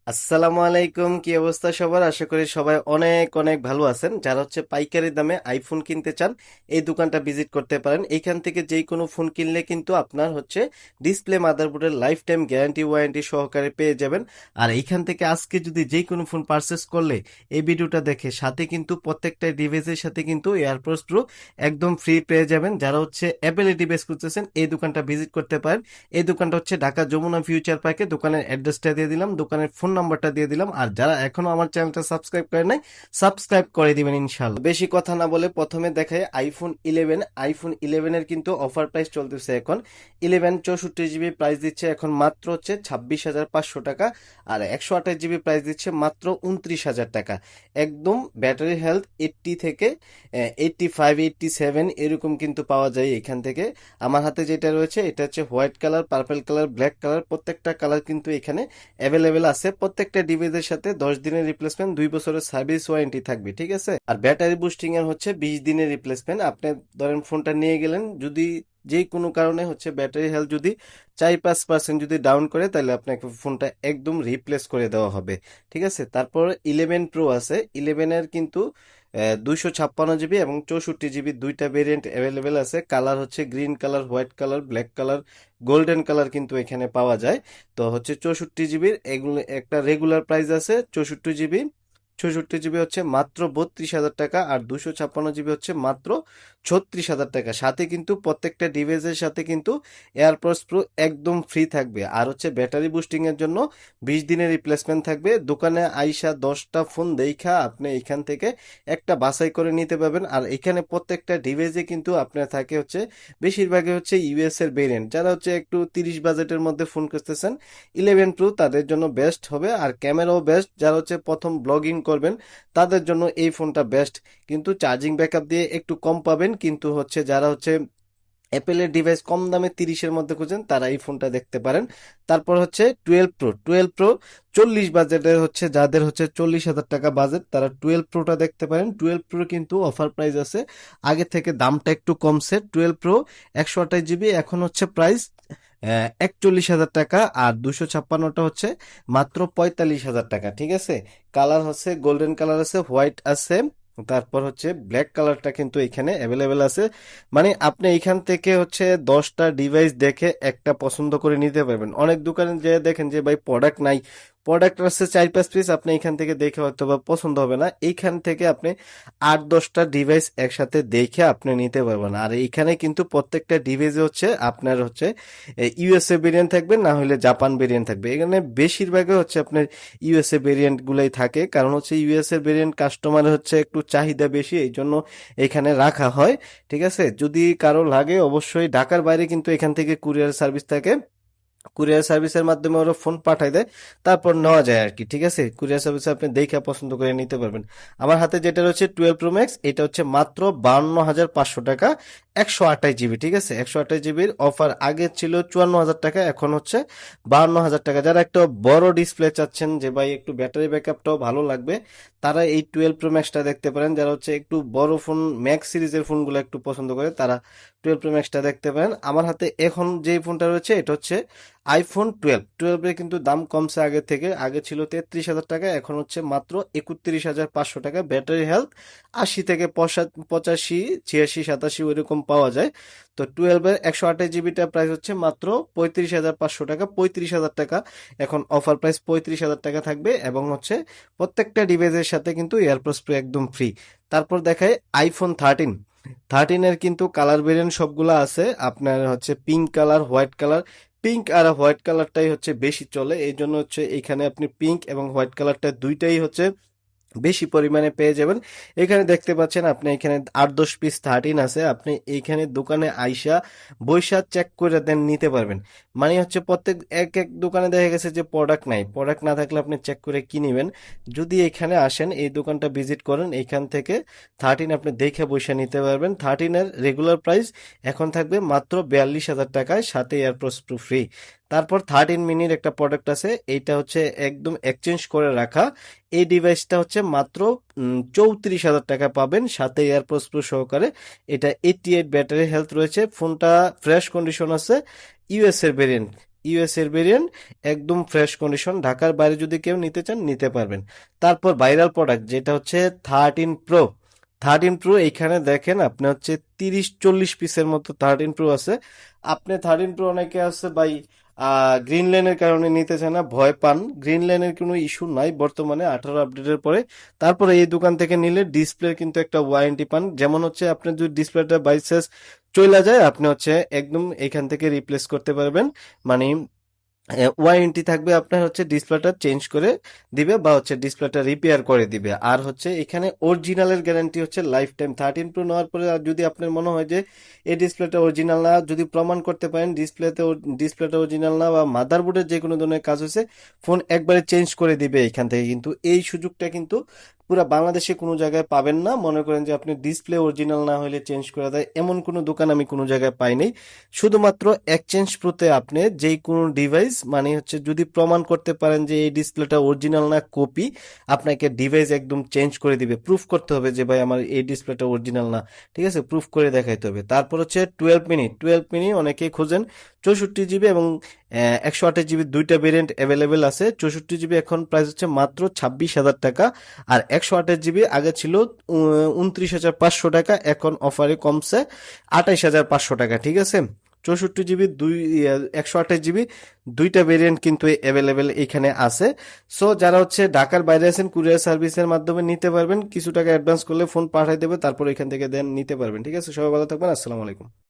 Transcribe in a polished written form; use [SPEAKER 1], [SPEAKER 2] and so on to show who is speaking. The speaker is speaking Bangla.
[SPEAKER 1] আসসালামু আলাইকুম, কি অবস্থা সবার? আশা করি সবাই অনেক অনেক ভালো আছেন। যারা হচ্ছে পাইকারি দামে আইফোন কিনতে চান, এই দোকানটা ভিজিট করতে পারেন। এইখান থেকে যেই কোনো ফোন কিনলে কিন্তু আপনার হচ্ছে ডিসপ্লে, মাদারবোর্ডের লাইফ টাইম গ্যারান্টি ওয়ারেন্টি সহকারে পেয়ে যাবেন। আর এইখান থেকে আজকে যদি যেই কোনো ফোন পারচেস করলে এই ভিডিওটা দেখে সাথে কিন্তু প্রত্যেকটা ডিভাইসের সাথে কিন্তু এয়ারপডস প্রো একদম ফ্রি পেয়ে যাবেন। যারা হচ্ছে অ্যাপেল ডিভাইস খুঁজতেছেন, এই দোকানটা ভিজিট করতে পারেন। এই দোকানটা হচ্ছে ঢাকা যমুনা ফিউচার পার্কে। দোকানের অ্যাড্রেসটা দিয়ে দিলাম, দোকানের ফোন নাম্বারটা দিয়ে দিলাম। আর যারা এখনো আমার চ্যানেলটা সাবস্ক্রাইব করে নাই, সাবস্ক্রাইব করে দিবেন ইনশাল্লাহ। বেশি কথা না বলে প্রথমে দেখায় আইফোন 11 এর কিন্তু অফার প্রাইস চলতেছে এখন। 11 64 জিবি প্রাইস দিচ্ছে এখন মাত্র হচ্ছে 26,500 টাকা। আর 128 জিবি প্রাইস দিচ্ছে মাত্র 29,000 টাকা। একদম ব্যাটারি হেলথ 80 থেকে 85 87 এরকম কিন্তু পাওয়া যায় এখান থেকে। আমার হাতে যেটা রয়েছে এটা হচ্ছে white colour, purple colour, black colour, প্রত্যেকটা কালার কিন্তু এখানে অ্যাভেলেবেল আছে। প্রত্যেকটা ডিভাইসের সাথে 10 দিনের রিপ্লেসমেন্ট, 2 বছরের সার্ভিস ওয়ারেন্টি থাকবে, ঠিক আছে। আর ব্যাটারি বুস্টিং এর হচ্ছে 20 দিনের রিপ্লেসমেন্ট। আপনি ধরেন ফোনটা নিয়ে গেলেন, যদি যে কোনো কারণে হচ্ছে ব্যাটারি হেলথ যদি 4-5% যদি ডাউন করে, তাহলে আপনাকে ফোনটা একদম রিপ্লেস করে দেওয়া হবে, ঠিক আছে। তারপর 11 প্রো আছে। 11-এর কিন্তু 256 জিবি এবং 64 জিবি দুইটা ভেরিয়েন্ট অ্যাভেলেবেল আছে। কালার হচ্ছে green colour, white colour, black colour, golden colour কিন্তু এখানে পাওয়া যায়। তো হচ্ছে 64 জিবির এগুলো একটা রেগুলার প্রাইস আছে। 64 জিবি হচ্ছে মাত্র 32,000 টাকা। আর 256 জিবি হচ্ছে মাত্র 36,000 টাকা। সাথে কিন্তু প্রত্যেকটা ডিভাইসের সাথে কিন্তু এয়ারপডস প্রো একদম ফ্রি থাকবে। আর হচ্ছে ব্যাটারি বুস্টিং এর জন্য 20 দিনের রিপ্লেসমেন্ট থাকবে। দোকানে আইসা 10টা ফোন দেখা আপনি এখান থেকে একটা বাছাই করে নিতে পারবেন। আর এখানে প্রত্যেকটা ডিভাইসে কিন্তু আপনার থাকে হচ্ছে বেশিরভাগই হচ্ছে ইউএস এর ভেরিয়েন্ট। যারা হচ্ছে একটু 30 বাজেটের মধ্যে ফোন খুঁজতেছেন, 11 প্রো তাদের জন্য বেস্ট হবে। আর ক্যামেরাও বেস্ট। যারা হচ্ছে প্রথম ব্লগিং করবেন, তাদের জন্য এই ফোনটা বেস্ট। কিন্তু চার্জিং ব্যাকআপ দিয়ে একটু কম পাবেন। কিন্তু হচ্ছে যারা হচ্ছে অ্যাপেলের ডিভাইস কম দামে 30-এর মধ্যে খুঁজেন, তারা এই ফোনটা দেখতে পারেন। তারপর হচ্ছে 12 প্রো 40 বাজেটের হচ্ছে, যাদের হচ্ছে 40,000 টাকা বাজেট, তারা 12 প্রোটা দেখতে পারেন। 12 প্রো কিন্তু অফার প্রাইস আছে, আগে থেকে দামটা একটু কমছে। 12 প্রো 128 জিবি এখন হচ্ছে প্রাইস 41,000 টাকা। আর 256টা হচ্ছে মাত্র 45,000 টাকা, ঠিক আছে। কালার হচ্ছে গোল্ডেন কালার আছে, হোয়াইট আছে, তারপর হচ্ছে ব্ল্যাক কালারটা কিন্তু এখানে অ্যাভেলেবেল আছে। মানে আপনি এখান থেকে হচ্ছে 10টা ডিভাইস দেখে একটা পছন্দ করে নিতে পারবেন। অনেক দোকানে যে দেখেন যে ভাই প্রোডাক্ট নাই, প্রোডাক্ট আছে 4-5 পিস, আপনি এখান থেকে দেখে হয়তো বা পছন্দ হবে না। এইখান থেকে আপনি 8-10টা ডিভাইস একসাথে দেখে আপনি নিতে পারবেন। আর এইখানে কিন্তু প্রত্যেকটা ডিভাইসে হচ্ছে আপনার হচ্ছে ইউএসএ ভেরিয়েন্ট থাকবে, না হলে জাপান ভেরিয়েন্ট থাকবে। এখানে বেশিরভাগই হচ্ছে আপনার ইউএসএ ভেরিয়েন্ট গুলাই থাকে, কারণ হচ্ছে ইউএসএ ভেরিয়েন্ট কাস্টমারের হচ্ছে একটু চাহিদা বেশি, এই জন্য এখানে রাখা হয়, ঠিক আছে। যদি কারো লাগে অবশ্যই ঢাকার বাইরে কিন্তু এখান থেকে কুরিয়ার সার্ভিস থাকে। কুরিয়ার সার্ভিসের মাধ্যমে ওরা ফোন পাঠায় দেয়, তারপর নেওয়া যায় আর কি, ঠিক আছে। কুরিয়ার সার্ভিসে আপনি দেখে পছন্দ করে নিতে পারবেন। আমার হাতে যেটা রয়েছে 12 প্রো ম্যাক্স, এটা হচ্ছে মাত্র 52,500 টাকা। 128 জিবি, ঠিক আছে। 128 জিবির অফার আগে ছিল 54,000 টাকা, এখন হচ্ছে 52,000 টাকা। যারা একটা বড় ডিসপ্লে চাচ্ছেন, যে ভাই একটু ব্যাটারি ব্যাকআপটাও ভালো লাগবে, তারা এই 12 প্রো ম্যাক্সটা দেখতে পারেন। যারা হচ্ছে একটু বড় ফোন, ম্যাক্স সিরিজের ফোনগুলো একটু পছন্দ করে, তারা 12 প্রো ম্যাক্সটা দেখতে পারেন। আমার হাতে এখন যে ফোনটা রয়েছে এটা হচ্ছে আইফোন 12 কিন্তু দাম কমছে আগে থেকে। আগে ছিল 33,000 টাকা, এখন হচ্ছে মাত্র 31,500 টাকা। ব্যাটারি হেলথ 80 থেকে 85 86 87 ওইরকম পাওয়া যায়। তো 12-এর 128 জিবিটা প্রাইস হচ্ছে মাত্র 35,500 টাকা। 35,000 টাকা এখন অফার প্রাইস, 35,000 টাকা থাকবে। এবং হচ্ছে প্রত্যেকটা ডিভাইসের সাথে কিন্তু এয়ারপডস প্রো একদম ফ্রি। তারপর দেখায় আইফোন 13 কিন্তু কালার ভেরিয়েন্ট সবগুলা আছে। আপনার হচ্ছে pink colour, white colour. Pink আর হোয়াইট কালারটাই হচ্ছে বেশি চলে, এই জন্য হচ্ছে এখানে আপনি পিঙ্ক এবং হোয়াইট কালারটা দুইটাই হচ্ছে বেশি পরিমাণে পেয়ে যাবেন। এখানে দেখতে পাচ্ছেন আপনি এখানে 8-10 পিস 13 আছে। আপনি এইখানে দোকানে আইসা বইসা চেক করে দেন নিতে পারবেন। মানে হচ্ছে প্রত্যেক এক এক দোকানে দেখা গেছে যে প্রোডাক্ট নাই, প্রোডাক্ট না থাকলে আপনি চেক করে কি নিবেন। যদি এখানে আসেন, এই দোকানটা ভিজিট করেন, এখান থেকে 13 আপনি দেখে বইসা নিতে পারবেন। 13-এর রেগুলার প্রাইস এখন থাকবে মাত্র 42,000 টাকায়, সাথে এয়ারপোর্টস প্রো ফ্রি। তারপর 13 মিনির একটা প্রোডাক্ট আছে, এইটা হচ্ছে একদম এক্সচেঞ্জ করে রাখা। এই ডিভাইসটা হচ্ছে মাত্র 34,000 টাকা পাবেন, সাথে এয়ারপোর্টস প্রো সহকারে। এটা 88 ব্যাটারি হেলথ রয়েছে, ফোনটা ফ্রেশ কন্ডিশন আছে, ইউএস এর ভেরিয়েন্ট। ইউএস এর ভেরিয়েন্ট, একদম ফ্রেশ কন্ডিশন। ঢাকার বাইরে যদি কেউ নিতে চান নিতে পারবেন। তারপর ভাইরাল প্রোডাক্ট যেটা হচ্ছে 13 প্রো। 13 প্রো এইখানে দেখেন আপনি হচ্ছে 30-40 পিসের মতো 13 প্রো আছে। আপনি 13 প্রো অনেকে আছে ভাই গ্রিন লাইনের কারণে নিতে চায় না, ভয় পান। গ্রিন লাইনের কোনো ইস্যু নাই বর্তমানে 18 আপডেটের পরে। তারপরে এই দোকান থেকে নিলে ডিসপ্লে কিন্তু একটা ওয়ারেন্টি পান, যেমন হচ্ছে আপনি যদি ডিসপ্লেটা বাই চান্স চইলা যায় আপনি হচ্ছে একদম এখান থেকে রিপ্লেস করতে পারবেন। মানে ওয়ারেন্টি থাকবে আপনার, হচ্ছে ডিসপ্লেটা চেঞ্জ করে দিবে বা হচ্ছে ডিসপ্লেটা রিপেয়ার করে দিবে। আর হচ্ছে এখানে অরিজিনালের গ্যারান্টি হচ্ছে লাইফ টাইম। 13 প্রো নেওয়ার পরে আর যদি আপনার মনে হয় যে এই ডিসপ্লেটা অরিজিনাল না, যদি প্রমাণ করতে পারেন ডিসপ্লেটা অরিজিনাল না বা মাদারবোর্ডের যে কোনো ধরনের কাজ হয়েছে, ফোন একবারে চেঞ্জ করে দিবে এখান থেকে। কিন্তু এই সুযোগটা কিন্তু পুরো বাংলাদেশে কোনো জায়গায় পাবেন না। মনে করেন যে আপনি ডিসপ্লে অরিজিনাল না হলে চেঞ্জ করে দেয়, এমন কোনো দোকান আমি কোনো জায়গায় পাইনি। শুধুমাত্র এক্সচেঞ্জ প্রোতে আপনি যেই কোনো ডিভাইস, মানে হচ্ছে যদি প্রমাণ করতে পারেন যে এই ডিসপ্লেটা অরিজিনাল না কপি, আপনাকে ডিভাইস একদম চেঞ্জ করে দিবে। প্রুফ করতে হবে যে ভাই আমার এই ডিসপ্লেটা অরিজিনাল না, ঠিক আছে, প্রুফ করে দেখাইতে হবে। তারপর হচ্ছে 12 মিনিট। 12 মিনিট অনেকেই খোঁজেন। 64 জিবি এবং 128 জিবি দুইটা ভেরিয়েন্ট অ্যাভেলেবেল আছে। 64 জিবি এখন প্রাইস হচ্ছে মাত্র 26,000 টাকা, আর 128 জিবি আগে ছিল 29,500 টাকা, এখন অফারে কমছে 28,500 টাকা, ঠিক আছে। 64 জিবি 128 জিবি দুইটা ভেরিয়েন্ট কিন্তু অ্যাভেলেবেল এখানে আছে। সো যারা হচ্ছে ঢাকার বাইরে আছেন কুরিয়ার সার্ভিসের মাধ্যমে নিতে পারবেন, কিছু টাকা অ্যাডভান্স করলে ফোন পাঠিয়ে দেবে, তারপর এখান থেকে দেন নিতে পারবেন, ঠিক আছে। সবাই ভালো থাকবেন, আসসালামু আলাইকুম।